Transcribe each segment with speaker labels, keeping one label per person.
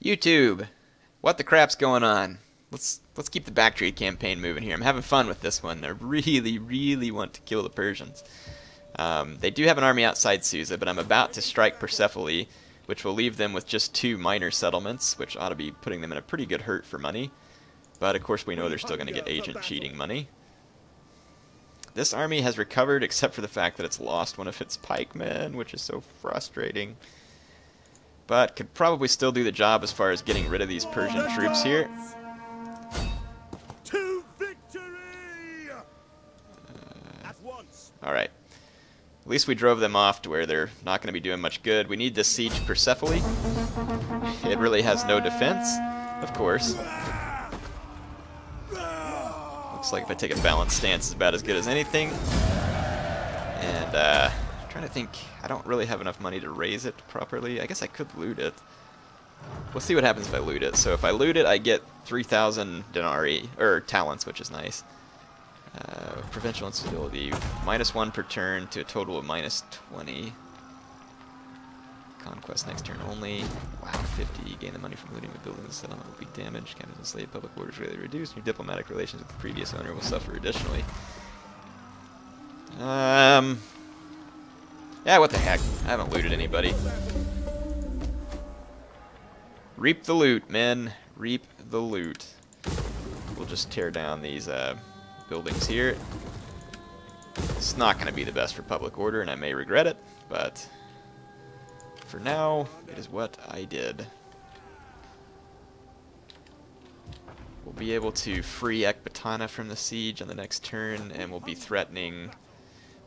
Speaker 1: YouTube, what the crap's going on? Let's keep the Baktria campaign moving here. I'm having fun with this one. I really want to kill the Persians. They do have an army outside Susa, but I'm about to strike Persepolis, which will leave them with just 2 minor settlements, which ought to be putting them in a pretty good hurt for money. But of course we know they're still going to get agent cheating money. This army has recovered except for the fact that it's lost one of its pikemen, which is so frustrating. But could probably still do the job as far as getting rid of these Persian troops here.
Speaker 2: To victory! At once.
Speaker 1: Alright. At least we drove them off to where they're not going to be doing much good. We need to siege Persepolis. It really has no defense, of course. Looks like if I take a balanced stance, it's about as good as anything. And, I'm trying to think, I don't really have enough money to raise it properly. I guess I could loot it. We'll see what happens if I loot it. So if I loot it, I get 3,000 denarii, or talents, which is nice. Provincial instability, -1 per turn to a total of -20. Conquest next turn only. Wow, 50. Gain the money from looting the building. The settlement will be damaged. Captains enslaved. Public orders greatly reduced. Your diplomatic relations with the previous owner will suffer additionally. Yeah, what the heck. I haven't looted anybody. Reap the loot, men. Reap the loot. We'll just tear down these buildings here. It's not going to be the best for public order, and I may regret it, but for now, it is what I did. We'll be able to free Ecbatana from the siege on the next turn, and we'll be threatening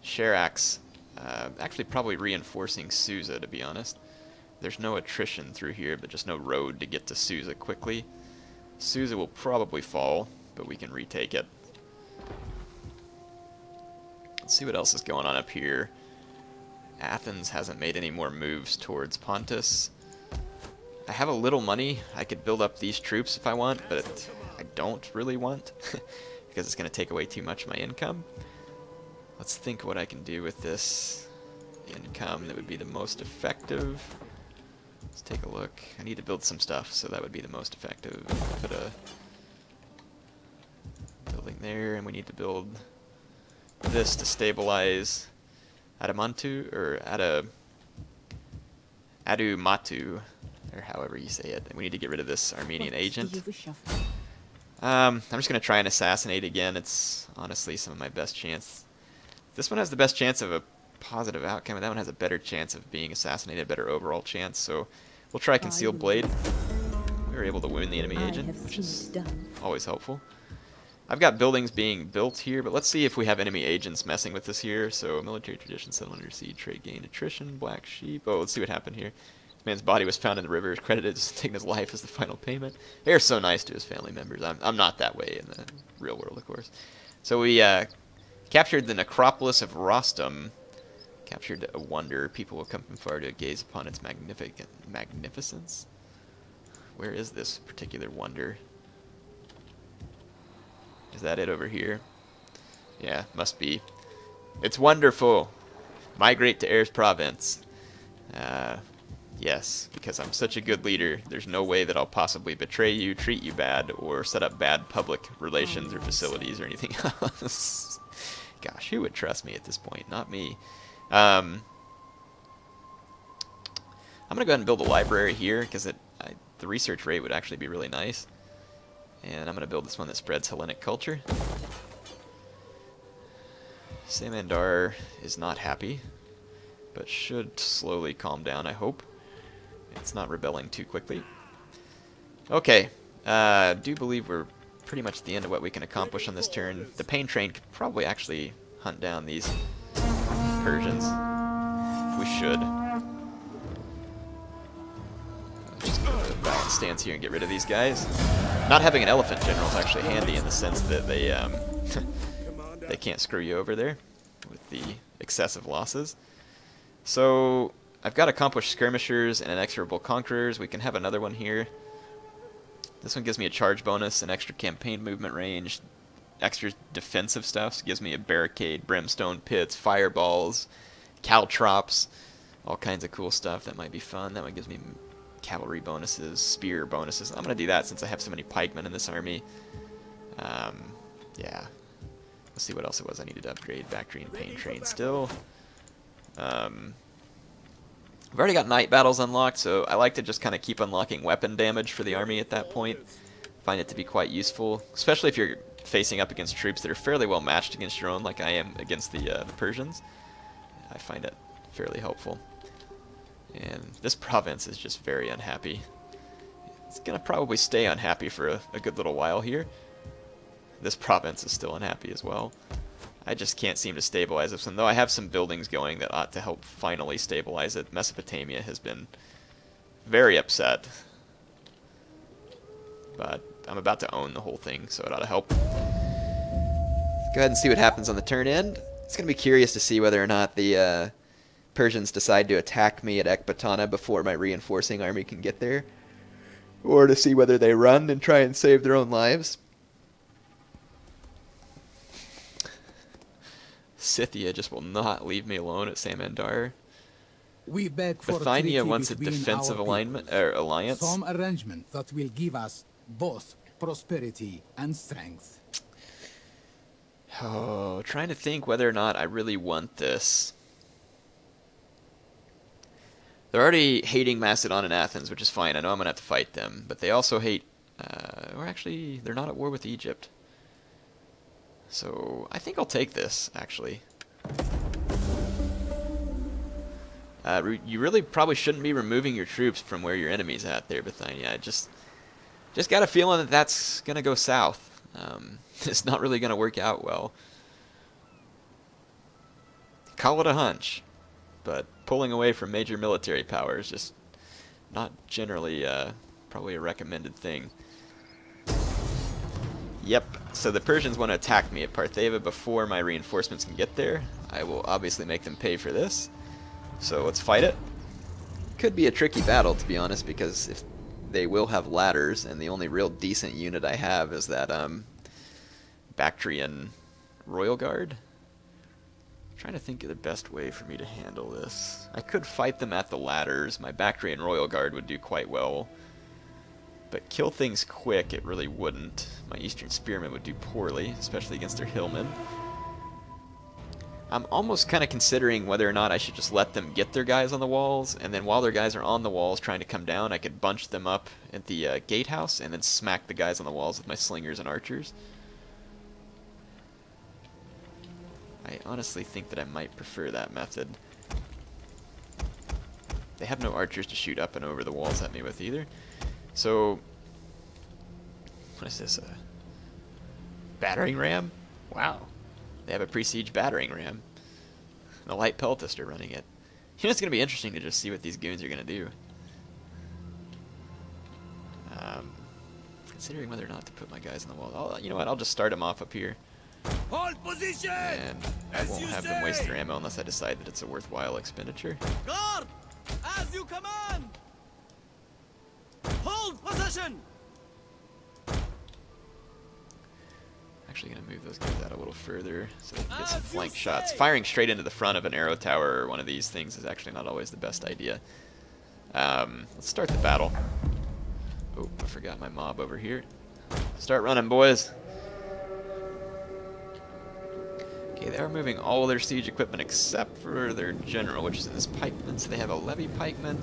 Speaker 1: Charax, actually probably reinforcing Susa, to be honest. There's no attrition through here, but just no road to get to Susa quickly. Susa will probably fall, but we can retake it. Let's see what else is going on up here. Athens hasn't made any more moves towards Pontus. I have a little money. I could build up these troops if I want, but I don't really want because it's going to take away too much of my income. Let's think what I can do with this income that would be the most effective. Let's take a look. I need to build some stuff, so that would be the most effective. Put a building there, and we need to build this to stabilize Adumatu, or Adumatu, or however you say it. We need to get rid of this Armenian agent. I'm just going to try and assassinate again. It's honestly some of my best chance. This one has the best chance of a positive outcome, and that one has a better chance of being assassinated, a better overall chance. So we'll try Concealed Blade. We were able to wound the enemy agent, which is always helpful. I've got buildings being built here, but let's see if we have enemy agents messing with us here. So military tradition, settlement under siege, trade gain, attrition, black sheep. Oh, let's see what happened here. This man's body was found in the river, credited as taking his life as the final payment. They're so nice to his family members. I'm not that way in the real world, of course. So we captured the necropolis of Rostam. Captured a wonder. People will come from far to gaze upon its magnificence. Where is this particular wonder? Is that it over here? Yeah, must be. It's wonderful. Migrate to Ayers Province. Yes, because I'm such a good leader, there's no way that I'll possibly betray you, treat you bad, or set up bad public relations or facilities or anything else. Gosh, who would trust me at this point? Not me. I'm going to go ahead and build a library here, because the research rate would actually be really nice. And I'm going to build this one that spreads Hellenic culture. Samandar is not happy, but should slowly calm down, I hope. It's not rebelling too quickly. Okay, I do believe we're pretty much at the end of what we can accomplish on this turn. The pain train could probably actually hunt down these Persians. We should. Just put a balanced stance here and get rid of these guys. Not having an elephant general is actually handy in the sense that they they can't screw you over there with the excessive losses. So I've got accomplished skirmishers and inexorable conquerors. We can have another one here. This one gives me a charge bonus, an extra campaign movement range, extra defensive stuff. So it gives me a barricade, brimstone pits, fireballs, caltrops, all kinds of cool stuff. That might be fun. That one gives me cavalry bonuses, spear bonuses. I'm going to do that since I have so many pikemen in this army. Yeah. Let's see what else it was I needed to upgrade. Baktria and Pain Train still. I've already got night battles unlocked, so I like to just kind of keep unlocking weapon damage for the army at that point. Find it to be quite useful, especially if you're facing up against troops that are fairly well matched against your own, like I am against the Persians. I find it fairly helpful. And this province is just very unhappy. It's going to probably stay unhappy for a good little while here. This province is still unhappy as well. I just can't seem to stabilize this one, though I have some buildings going that ought to help finally stabilize it. Mesopotamia has been very upset. But I'm about to own the whole thing, so it ought to help. Go ahead and see what happens on the turn end. It's going to be curious to see whether or not the Persians decide to attack me at Ecbatana before my reinforcing army can get there. Or to see whether they run and try and save their own lives. Scythia just will not leave me alone at Samandar.
Speaker 3: We beg for
Speaker 1: Bithynia wants a defensive alliance.
Speaker 3: Some arrangement that will give us both prosperity and strength.
Speaker 1: Oh, trying to think whether or not I really want this. They're already hating Macedon and Athens, which is fine. I know I'm going to have to fight them. But they also hate... or actually, they're not at war with Egypt. So, I think I'll take this, actually. You really probably shouldn't be removing your troops from where your enemy's at there, Bithynia. I just got a feeling that that's going to go south. It's not really going to work out well. Call it a hunch. But pulling away from major military power is just not generally probably a recommended thing. Yep, so the Persians want to attack me at Partheva before my reinforcements can get there. I will obviously make them pay for this. So let's fight it. Could be a tricky battle, to be honest, because if they will have ladders, and the only real decent unit I have is that Bactrian Royal Guard. I'm trying to think of the best way for me to handle this. I could fight them at the ladders. My Bactrian Royal Guard would do quite well. But kill things quick, it really wouldn't. My Eastern Spearmen would do poorly, especially against their hillmen. I'm almost kind of considering whether or not I should just let them get their guys on the walls, and then while their guys are on the walls trying to come down, I could bunch them up at the gatehouse, and then smack the guys on the walls with my slingers and archers. I honestly think that I might prefer that method. They have no archers to shoot up and over the walls at me with either. So, what is this, a battering ram? Wow. They have a pre-siege battering ram. The light peltist are running it. You know, it's going to be interesting to just see what these goons are going to do. Considering whether or not to put my guys on the wall. You know what, I'll just start them off up here.
Speaker 2: Hold position!
Speaker 1: And I won't have them waste their ammo unless I decide that it's a worthwhile expenditure.
Speaker 2: Guard! As you command! Hold position!
Speaker 1: Actually going to move those guys out a little further so they can get some flank shots. Firing straight into the front of an arrow tower or one of these things is actually not always the best idea. Let's start the battle. Oh, I forgot my mob over here. Start running, boys. Okay, they are moving all their siege equipment except for their general, which is this pikeman. So they have a levy pikeman,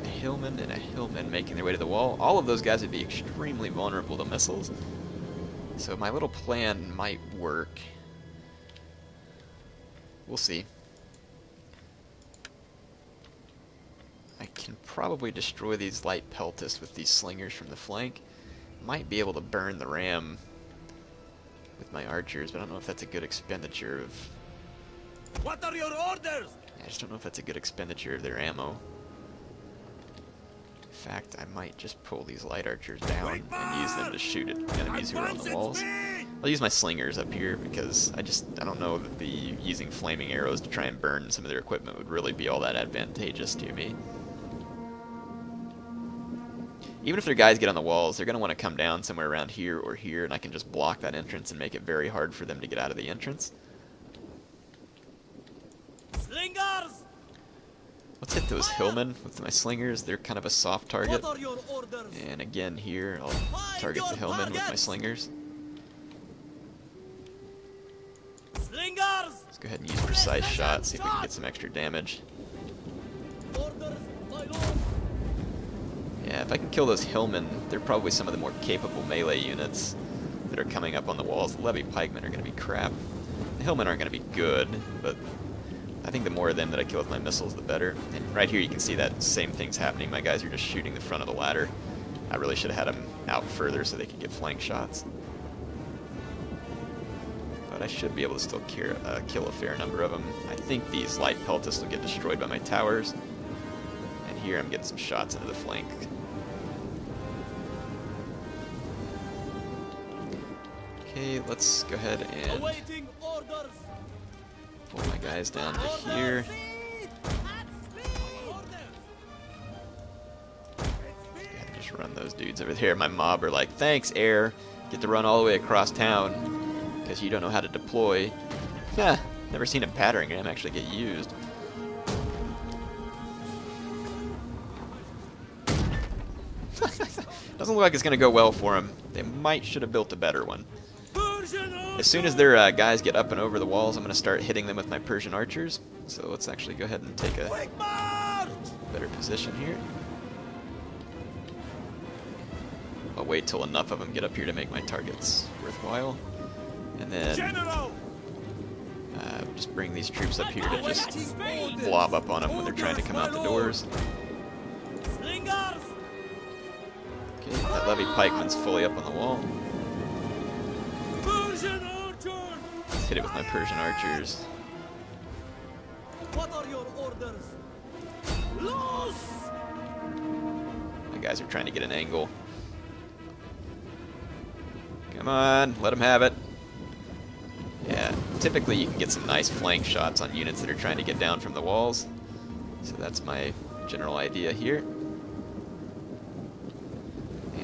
Speaker 1: a hillman, and a hillman making their way to the wall. All of those guys would be extremely vulnerable to missiles. So my little plan might work. We'll see. I can probably destroy these light peltists with these slingers from the flank. Might be able to burn the ram with my archers, but I don't know if that's a good expenditure of...
Speaker 2: What are your orders?
Speaker 1: I just don't know if that's a good expenditure of their ammo. In fact, I might just pull these light archers down and use them to shoot at enemies who are on the walls. I'll use my slingers up here because I don't know that using flaming arrows to try and burn some of their equipment would really be all that advantageous to me. Even if their guys get on the walls, they're going to want to come down somewhere around here or here, and I can just block that entrance and make it very hard for them to get out of the entrance.
Speaker 2: Slingers!
Speaker 1: Let's hit hit those hillmen with my slingers. They're kind of a soft target.
Speaker 2: What are your orders?
Speaker 1: And again here, I'll target the hillmen with my slingers.
Speaker 2: Slingers!
Speaker 1: Let's go ahead and use precise shots, see if we can get some extra damage.
Speaker 2: Orders, my lord.
Speaker 1: Yeah, if I can kill those hillmen, they're probably some of the more capable melee units that are coming up on the walls. The levy pikemen are going to be crap. The hillmen aren't going to be good, but I think the more of them that I kill with my missiles, the better. And right here you can see that same thing's happening. My guys are just shooting the front of the ladder. I really should have had them out further so they could get flank shots. But I should be able to still kill a fair number of them. I think these light peltists will get destroyed by my towers. And here I'm getting some shots into the flank. Okay, let's go ahead and
Speaker 2: Awaiting orders.
Speaker 1: pull my guys down to here. And just run those dudes over there. My mob are like, thanks, Air. Get to run all the way across town because you don't know how to deploy. Yeah, never seen a battering ram actually get used. Doesn't look like it's going to go well for them. They should have built a better one. As soon as their guys get up and over the walls, I'm going to start hitting them with my Persian archers. So let's actually go ahead and take a better position here. I'll wait till enough of them get up here to make my targets worthwhile. And then just bring these troops up here to just blob up on them when they're trying to come out the doors. Okay, that levy pikeman's fully up on the wall. Let's hit it with my Persian archers.
Speaker 2: What are your orders? Lolz!
Speaker 1: My guys are trying to get an angle. Come on, let them have it. Yeah, typically you can get some nice flank shots on units that are trying to get down from the walls. So that's my general idea here.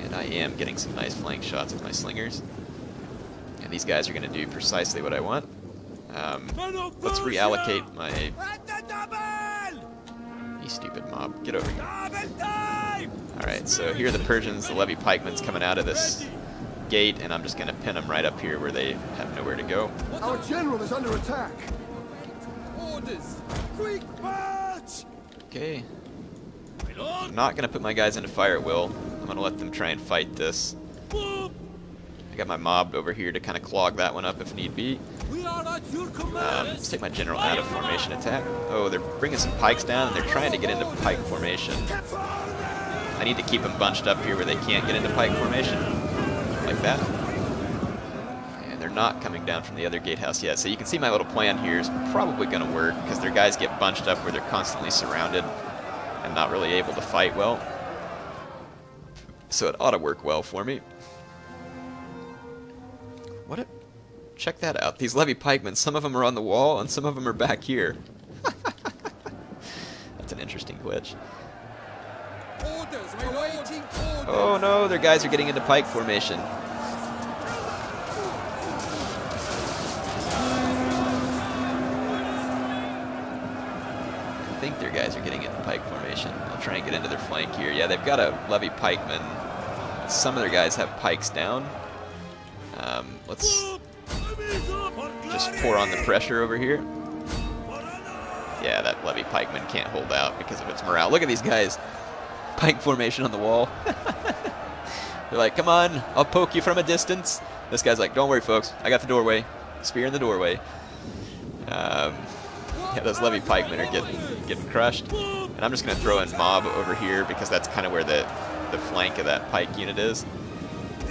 Speaker 1: And I am getting some nice flank shots with my slingers. And these guys are going to do precisely what I want. Let's reallocate my... You stupid mob, get over here. Alright, so here are the Persians, the levy pikemen's coming out of this gate, and I'm just going to pin them right up here where they have nowhere to go.
Speaker 4: Our general is under attack.
Speaker 2: Orders! Quick march!
Speaker 1: Okay. I'm not going to put my guys into fire at will. I'm going to let them try and fight this. I got my mob over here to kind of clog that one up if need be.
Speaker 2: We are at your command.
Speaker 1: Let's take my general out of formation attack. Oh, they're bringing some pikes down, and they're trying to get into pike formation. I need to keep them bunched up here where they can't get into pike formation. Like that. And they're not coming down from the other gatehouse yet. So you can see my little plan here is probably going to work because their guys get bunched up where they're constantly surrounded and not really able to fight well. So it ought to work well for me. What? Check that out. These levy pikemen, some of them are on the wall and some of them are back here. That's an interesting glitch.
Speaker 2: Orders! Awaiting orders!
Speaker 1: Oh no, their guys are getting into pike formation. I think their guys are getting into pike formation. I'll try and get into their flank here. Yeah, they've got a levy pikeman. Some of their guys have pikes down. Let's just pour on the pressure over here. Yeah, that levy pikeman can't hold out because of its morale. Look at these guys. Pike formation on the wall. They're like, come on, I'll poke you from a distance. This guy's like, don't worry, folks. I got the doorway. Spear in the doorway. Yeah, those levy pikemen are getting crushed. And I'm just going to throw in mob over here because that's kind of where the flank of that pike unit is.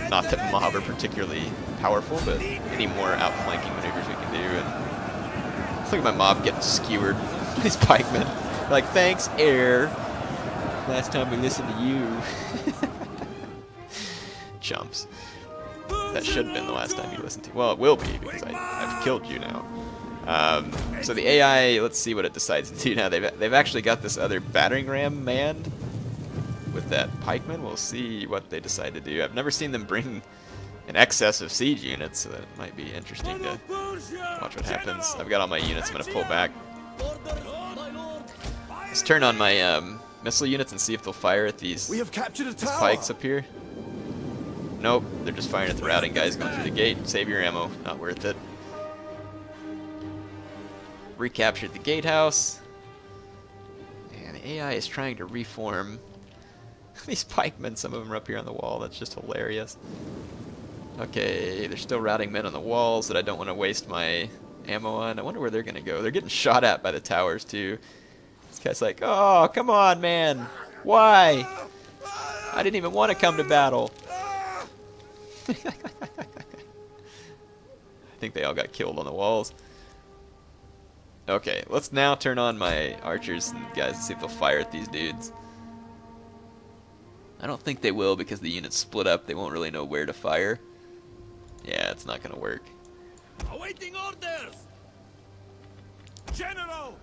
Speaker 1: Not that mob are particularly powerful, but any more outflanking maneuvers we can do. And let's look at my mob getting skewered. These pikemen. They're like, thanks, Air. Last time we listened to you. Chumps. That should have been the last time you listened to. Well, it will be because I've killed you now. So the AI, let's see what it decides to do now. They've actually got this other battering ram manned with that pikeman. We'll see what they decide to do. I've never seen them bring an excess of siege units, so that might be interesting to watch what happens. I've got all my units. I'm going to pull back. Let's turn on my missile units and see if they'll fire at these
Speaker 4: We have captured a tower.
Speaker 1: pikes up here. Nope, they're just firing at the routing guys going through the gate. Save your ammo, not worth it. Recaptured the gatehouse. And the AI is trying to reform these pikemen. Some of them are up here on the wall. That's just hilarious. Okay, there's still routing men on the walls that I don't want to waste my ammo on. I wonder where they're going to go. They're getting shot at by the towers, too. This guy's like, oh, come on, man. Why? I didn't even want to come to battle. I think they all got killed on the walls. Okay, let's now turn on my archers and guys and see if they'll fire at these dudes. I don't think they will because the units split up. They won't really know where to fire. Yeah, it's not going to work.
Speaker 2: Awaiting orders! General!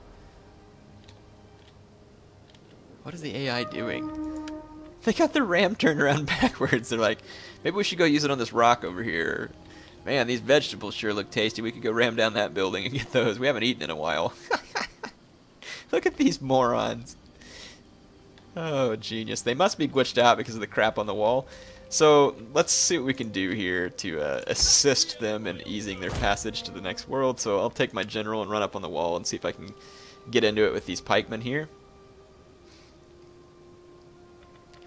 Speaker 1: What is the AI doing? They got their ram turned around backwards. They're like, maybe we should go use it on this rock over here. Man, these vegetables sure look tasty. We could go ram down that building and get those. We haven't eaten in a while. Look at these morons. Oh, genius. They must be glitched out because of the crap on the wall. So let's see what we can do here to assist them in easing their passage to the next world. So I'll take my general and run up on the wall and see if I can get into it with these pikemen here.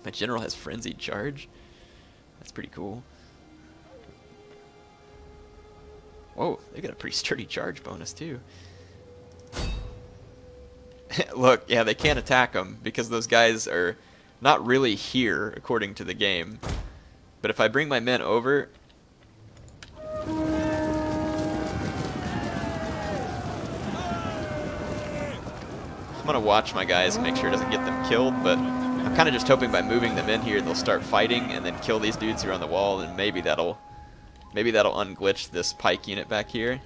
Speaker 1: My general has frenzied charge. That's pretty cool. Whoa, they got a pretty sturdy charge bonus too. Look, yeah, they can't attack them because those guys are not really here according to the game. But if I bring my men over, I'm gonna watch my guys and make sure it doesn't get them killed, but I'm kind of just hoping by moving them in here they'll start fighting and then kill these dudes who are on the wall, and maybe that'll unglitch this pike unit back here.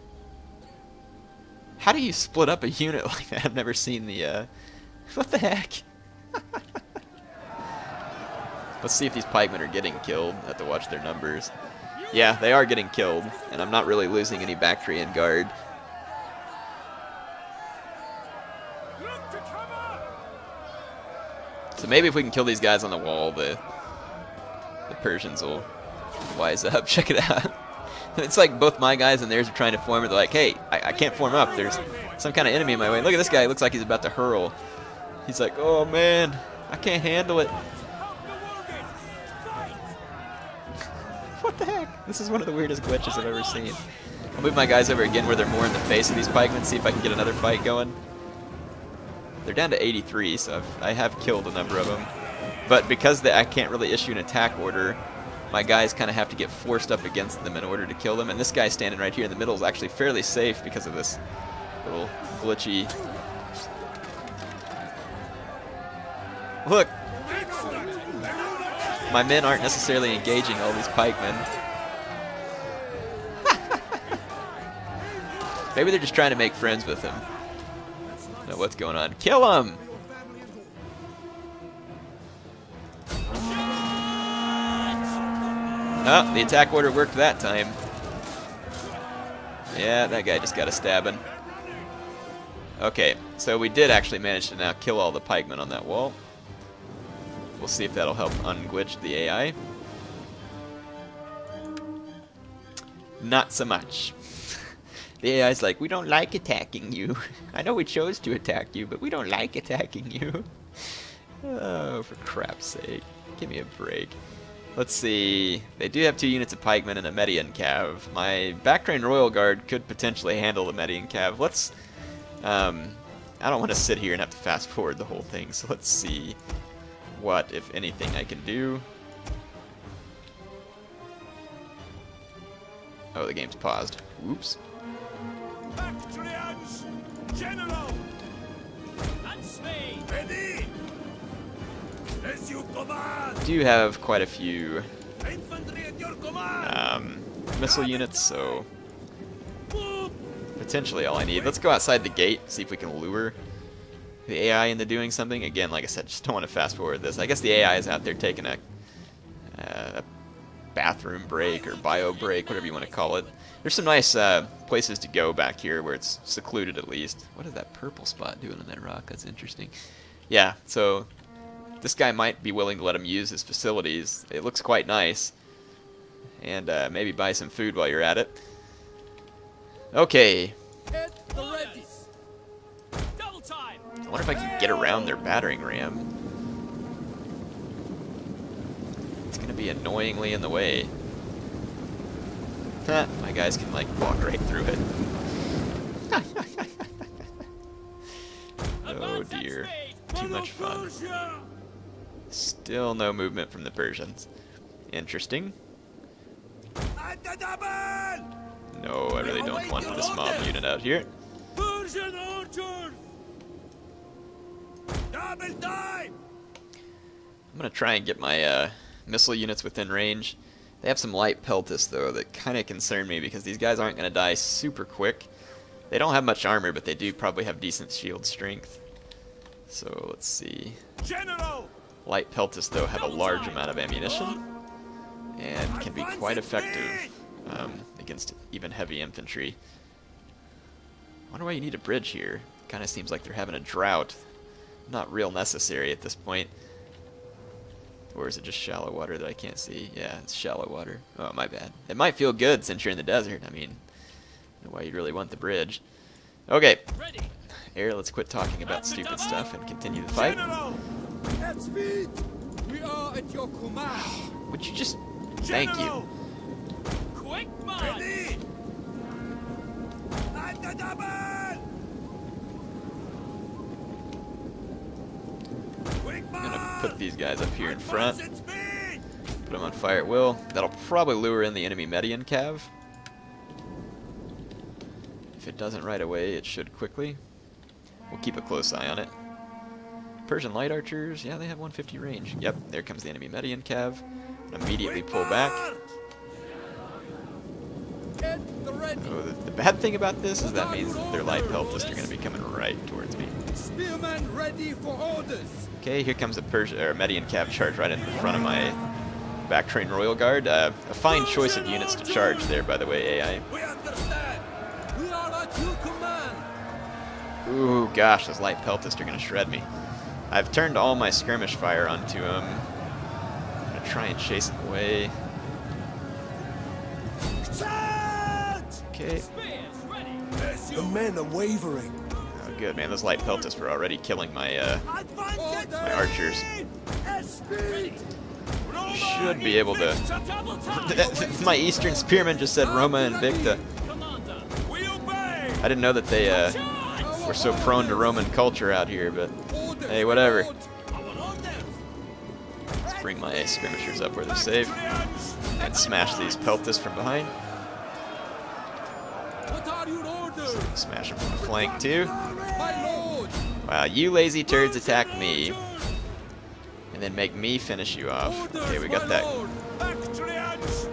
Speaker 1: How do you split up a unit like that? I've never seen the what the heck? Let's see if these pikemen are getting killed. I have to watch their numbers. Yeah, they are getting killed, and I'm not really losing any Bactrian guard. So maybe if we can kill these guys on the wall, the Persians will wise up. Check it out. It's like both my guys and theirs are trying to form. They're like, hey, I can't form up. There's some kind of enemy in my way. Look at this guy. He looks like he's about to hurl. He's like, oh, man, I can't handle it. What the heck? This is one of the weirdest glitches I've ever seen. I'll move my guys over again where they're more in the face of these pikemen, see if I can get another fight going. They're down to 83, so I have killed a number of them. But because I can't really issue an attack order, my guys kind of have to get forced up against them in order to kill them. And this guy standing right here in the middle is actually fairly safe because of this little glitchy... Look! My men aren't necessarily engaging all these pikemen. Maybe they're just trying to make friends with him. Know what's going on. Kill him! Oh, the attack order worked that time. Yeah, that guy just got a stabbing. Okay, so we did actually manage to now kill all the pikemen on that wall. We'll see if that'll help unglitch the AI. Not so much. The AI's like, we don't like attacking you. I know we chose to attack you, but we don't like attacking you. Oh, for crap's sake. Give me a break. Let's see. They do have 2 units of pikemen and a Median Cav. My Bactrian Royal Guard could potentially handle the Median Cav. Let's... I don't want to sit here and have to fast forward the whole thing, so let's see what, if anything, I can do. Oh, the game's paused. Oops.
Speaker 2: Bactrians! General! Ready! As you command!
Speaker 1: Do have quite a few
Speaker 2: Infantry at your command!
Speaker 1: missile units, so potentially all I need. Let's go outside the gate, see if we can lure the AI into doing something. Again, like I said, just don't want to fast forward this. I guess the AI is out there taking a bathroom break or bio break, whatever you want to call it. There's some nice places to go back here where it's secluded at least. What is that purple spot doing on that rock? That's interesting. Yeah, so this guy might be willing to let him use his facilities. It looks quite nice. And maybe buy some food while you're at it. Okay. I wonder if I can get around their battering ram. It's going to be annoyingly in the way. My guys can, like, walk right through it. Oh dear. Too much fun. Still no movement from the Persians. Interesting. No, I really don't want this mob unit out here.
Speaker 2: Persian archers! Double time!
Speaker 1: I'm going to try and get my missile units within range. They have some light peltists, though, that kind of concern me because these guys aren't going to die super quick. They don't have much armor, but they do probably have decent shield strength. So, let's see.
Speaker 2: General!
Speaker 1: Light peltists, though, have a large amount of ammunition and can be quite effective against even heavy infantry. I wonder why you need a bridge here. Kind of seems like they're having a drought. Not real necessary at this point. Or is it just shallow water that I can't see? Yeah, it's shallow water. Oh, my bad. It might feel good since you're in the desert. I mean, I don't know why you'd really want the bridge. Okay. Air, let's quit talking about stupid stuff and continue the fight.
Speaker 2: At speed! We are at your command!
Speaker 1: Would you just... Thank you.
Speaker 2: Quick march! Ready! At the double! Quick
Speaker 1: I'm gonna
Speaker 2: march!
Speaker 1: put these guys up here in front.
Speaker 2: Advance at speed!
Speaker 1: Put them on fire at will. That'll probably lure in the enemy Median Cav. If it doesn't right away, it should quickly. We'll keep a close eye on it. Persian light archers, yeah, they have 150 range. Yep, there comes the enemy Median Cav. Immediately pull back. Oh, the bad thing about this is that means that their light peltists are going to be coming right towards me.
Speaker 2: Spearmen ready for orders.
Speaker 1: Okay, here comes a Median Cav charge right in front of my Baktria Royal Guard. A fine choice of units to charge there, by the way, AI.
Speaker 2: We understand. We are at your command.
Speaker 1: Ooh, gosh, those light peltists are going to shred me. I've turned all my skirmish fire onto them. I'm going to try and chase them away. Okay.
Speaker 4: The men are wavering.
Speaker 1: Oh, good, man. Those light peltists were already killing my my archers. Should be able to... My Eastern Spearman just said Roma Invicta. I didn't know that they were so prone to Roman culture out here, but hey, whatever. Let's bring my skirmishers up where they're safe and smash these peltists from behind. Smash them from the flank too. Wow, you lazy turds attack me and then make me finish you off. Okay, we got that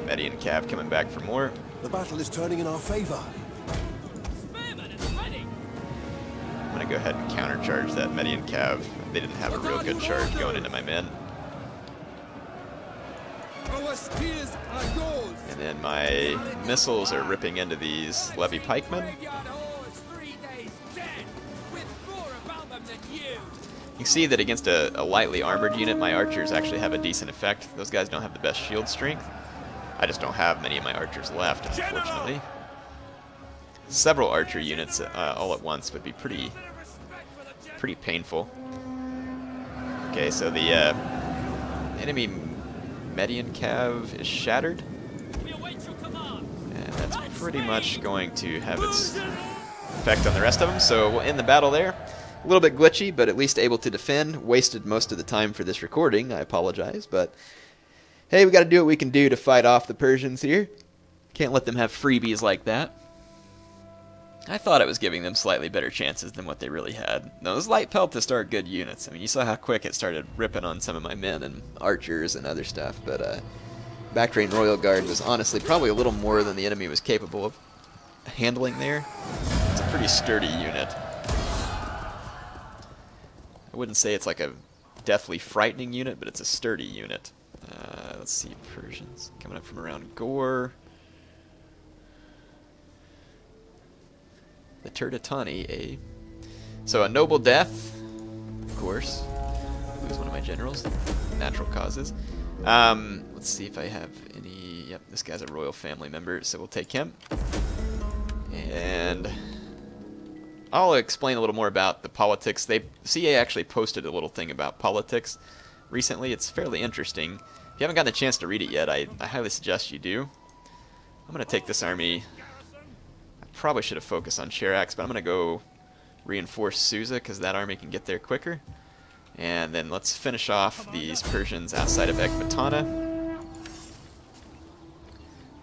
Speaker 1: Median Cav coming back for more.
Speaker 4: The battle is turning in our favor.
Speaker 1: I'm gonna go ahead and countercharge that Median Cav. They didn't have a real good charge going into my men. And then my missiles are ripping into these levy pikemen. You can see that against a lightly armored unit, my archers actually have a decent effect. Those guys don't have the best shield strength. I just don't have many of my archers left, unfortunately. Several archer units all at once would be pretty painful. Okay, so the enemy Median Cav is shattered. And that's pretty much going to have its effect on the rest of them, so we'll end the battle there. A little bit glitchy, but at least able to defend. Wasted most of the time for this recording, I apologize, but hey, we got to do what we can do to fight off the Persians here. Can't let them have freebies like that. I thought it was giving them slightly better chances than what they really had. No, those light peltists are good units. I mean, you saw how quick it started ripping on some of my men and archers and other stuff, but Baktria Royal Guard was honestly probably a little more than the enemy was capable of handling there. It's a pretty sturdy unit. I wouldn't say it's like a deathly frightening unit, but it's a sturdy unit. Let's see, Persians coming up from around Gore. The Turdatani, eh? So a noble death. Cool. course. Lose one of my generals. Natural causes. Let's see if I have any... Yep, this guy's a royal family member, so we'll take him. And I'll explain a little more about the politics. CA actually posted a little thing about politics recently. It's fairly interesting. If you haven't gotten a chance to read it yet, I highly suggest you do. I'm going to take this army. I probably should have focused on Chirac, but I'm going to go reinforce Susa because that army can get there quicker. And then let's finish off these Persians outside of Ekbatana.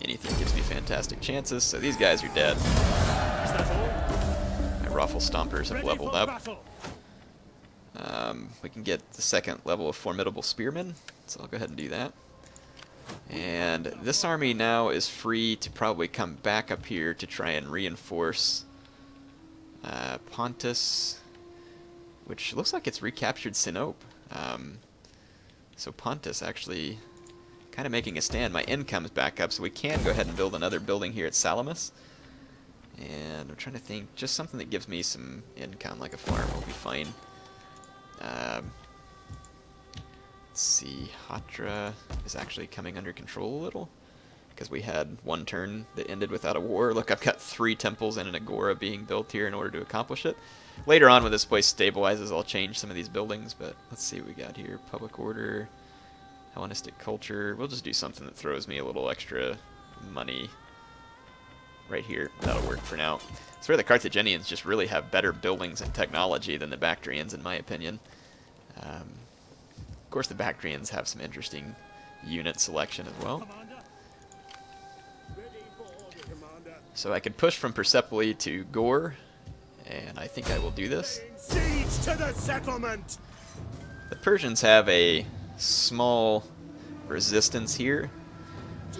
Speaker 1: Anything gives me fantastic chances, so these guys are dead. My Raffle Stompers have leveled up. We can get the second level of Formidable Spearmen, so I'll go ahead and do that. And this army now is free to probably come back up here to try and reinforce Pontus, which looks like it's recaptured Sinope. So Pontus actually kind of making a stand. My income's back up, so we can go ahead and build another building here at Salamis. And I'm trying to think, just something that gives me some income, like a farm will be fine. Let's see, Hatra is actually coming under control a little, because we had one turn that ended without a war. Look, I've got 3 temples and an agora being built here in order to accomplish it. Later on, when this place stabilizes, I'll change some of these buildings, but let's see what we got here. Public order, Hellenistic culture. We'll just do something that throws me a little extra money right here. That'll work for now. It's where the Carthaginians just really have better buildings and technology than the Bactrians, in my opinion. Of course, the Bactrians have some interesting unit selection as well. So I could push from Persepolis to Gore, and I think I will do this.
Speaker 4: Siege to the settlement!
Speaker 1: The Persians have a small resistance here.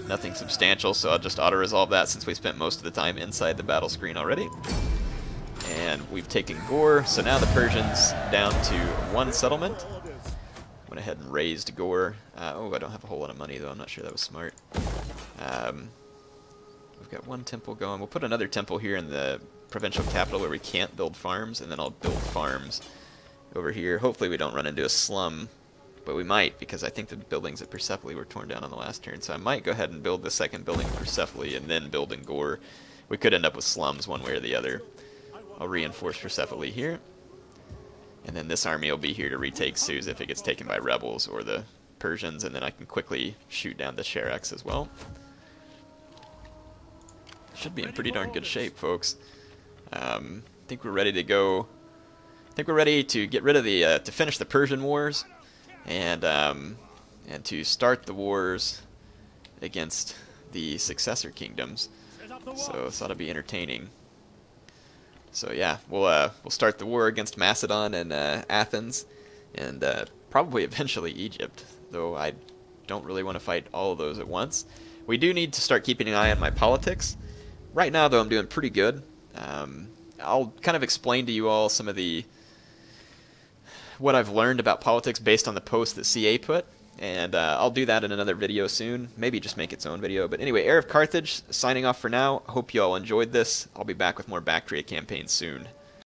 Speaker 1: Nothing substantial, so I'll just auto-resolve that since we spent most of the time inside the battle screen already. And we've taken Gore, so now the Persians down to 1 settlement. Went ahead and raised Gore. Oh, I don't have a whole lot of money though, I'm not sure that was smart. We've got 1 temple going. We'll put another temple here in the provincial capital where we can't build farms, and then I'll build farms over here. Hopefully we don't run into a slum, but we might, because I think the buildings at Persepolis were torn down on the last turn, so I might go ahead and build the second building at Persepolis and then build in Gore. We could end up with slums one way or the other. I'll reinforce Persepolis here, and then this army will be here to retake Susa if it gets taken by rebels or the Persians, and then I can quickly shoot down the Chiracs as well. Should be in pretty darn good shape, folks. I think we're ready to go. I think we're ready to get rid of the to finish the Persian wars, and to start the wars against the successor kingdoms. So this ought to be entertaining. So yeah, we'll start the war against Macedon and Athens, and probably eventually Egypt. Though I don't really want to fight all of those at once. We do need to start keeping an eye on my politics. Right now, though, I'm doing pretty good. I'll kind of explain to you all some of what I've learned about politics based on the post that CA put, and I'll do that in another video soon. Maybe just make its own video. But anyway, HeirofCarthage signing off for now. Hope you all enjoyed this. I'll be back with more Baktria campaigns soon.